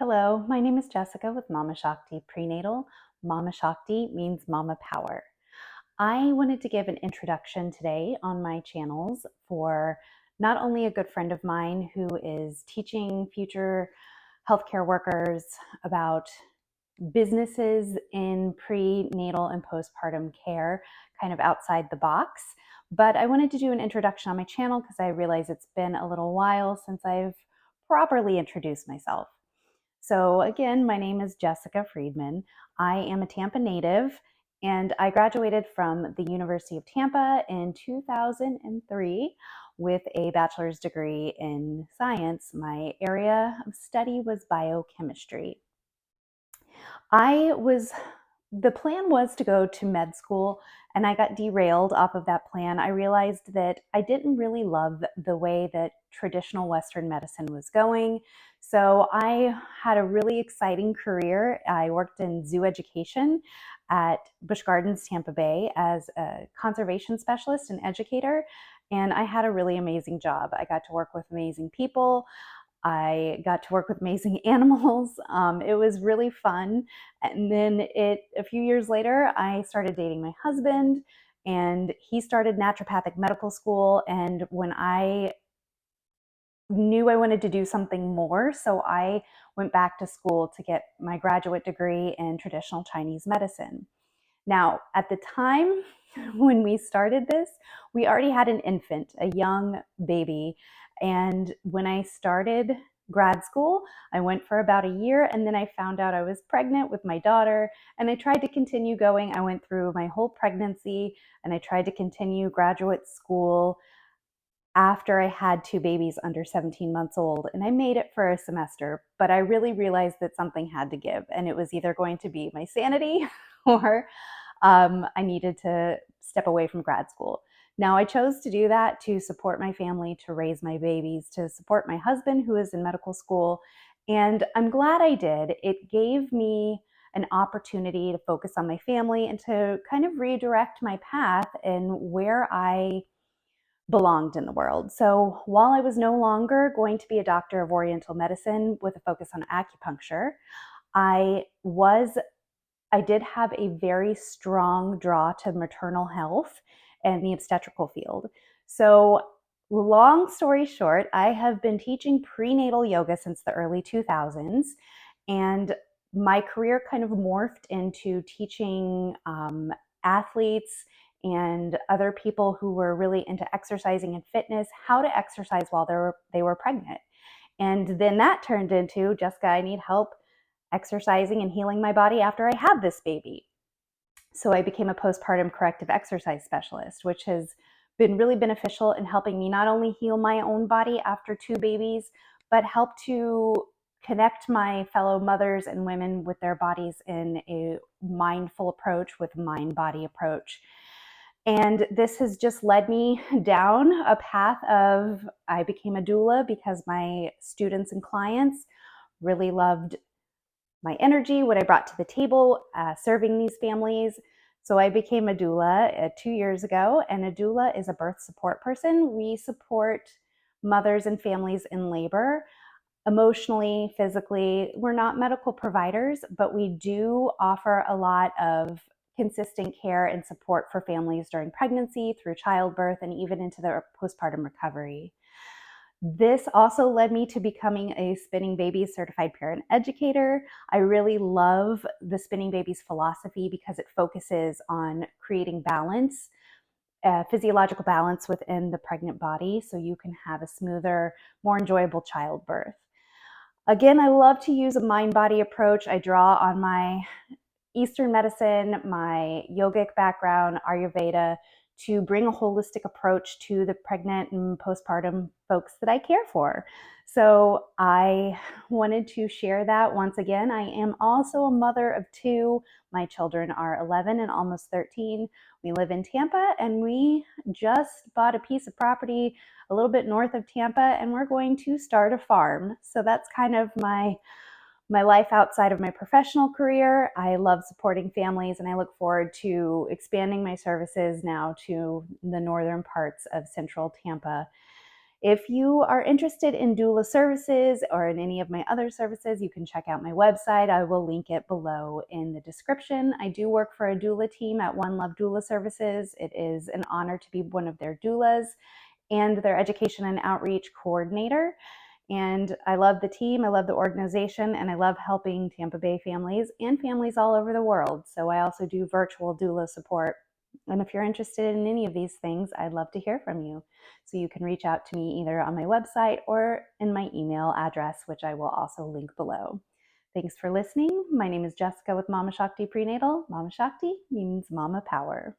Hello, my name is Jessica with MamaShakti Prenatal. MamaShakti means Mama Power. I wanted to give an introduction today on my channels for not only a good friend of mine who is teaching future healthcare workers about businesses in prenatal and postpartum care, kind of outside the box, but I wanted to do an introduction on my channel because I realize it's been a little while since I've properly introduced myself. So again, my name is Jessica Friedman. I am a Tampa native and I graduated from the University of Tampa in 2003 with a bachelor's degree in science. My area of study was biochemistry. The plan was to go to med school and I got derailed off of that plan. I realized that I didn't really love the way that traditional Western medicine was going. So I had a really exciting career. I worked in zoo education at Busch Gardens, Tampa Bay as a conservation specialist and educator. And I had a really amazing job. I got to work with amazing people. I got to work with amazing animals. It was really fun. And then a few years later, I started dating my husband and he started naturopathic medical school. And when I knew I wanted to do something more, so I went back to school to get my graduate degree in traditional Chinese medicine. Now, at the time when we started this, we already had an infant, a young baby. And when I started grad school, I went for about a year and then I found out I was pregnant with my daughter and I tried to continue going. I went through my whole pregnancy and I tried to continue graduate school after I had two babies under 17 months old, and I made it for a semester, but I really realized that something had to give, and it was either going to be my sanity or I needed to step away from grad school. Now, I chose to do that to support my family, to raise my babies, to support my husband who is in medical school, and I'm glad I did. It gave me an opportunity to focus on my family and to kind of redirect my path in where I belonged in the world. So while I was no longer going to be a doctor of Oriental medicine with a focus on acupuncture, I was I did have a very strong draw to maternal health and the obstetrical field. So long story short, I have been teaching prenatal yoga since the early 2000s, and my career kind of morphed into teaching athletes and other people who were really into exercising and fitness how to exercise while they were pregnant. And then that turned into, Jessica, I need help exercising and healing my body after I have this baby. So I became a postpartum corrective exercise specialist, which has been really beneficial in helping me not only heal my own body after two babies, but help to connect my fellow mothers and women with their bodies in a mindful approach, with mind-body approach. And this has just led me down a path of, I became a doula because my students and clients really loved my energy, what I brought to the table, serving these families. So I became a doula 2 years ago, and a doula is a birth support person. We support mothers and families in labor emotionally, physically. We're not medical providers, but we do offer a lot of consistent care and support for families during pregnancy, through childbirth, and even into their postpartum recovery. This also led me to becoming a Spinning Babies certified parent educator. I really love the Spinning Babies philosophy because it focuses on creating balance, physiological balance within the pregnant body so you can have a smoother, more enjoyable childbirth. Again, I love to use a mind-body approach. I draw on my Eastern medicine, my yogic background, Ayurveda, to bring a holistic approach to the pregnant and postpartum folks that I care for. So I wanted to share that once again. I am also a mother of two. My children are 11 and almost 13. We live in Tampa, and we just bought a piece of property a little bit north of Tampa, and we're going to start a farm. So that's kind of my life outside of my professional career. I love supporting families, and I look forward to expanding my services now to the northern parts of central Tampa. If you are interested in doula services or in any of my other services, you can check out my website. I will link it below in the description. I do work for a doula team at One Love Doula Services. It is an honor to be one of their doulas and their education and outreach coordinator. And I love the team, I love the organization, and I love helping Tampa Bay families and families all over the world. So I also do virtual doula support. And if you're interested in any of these things, I'd love to hear from you. So you can reach out to me either on my website or in my email address, which I will also link below. Thanks for listening. My name is Jessica with MamaShakti Prenatal. Mama Shakti means Mama Power.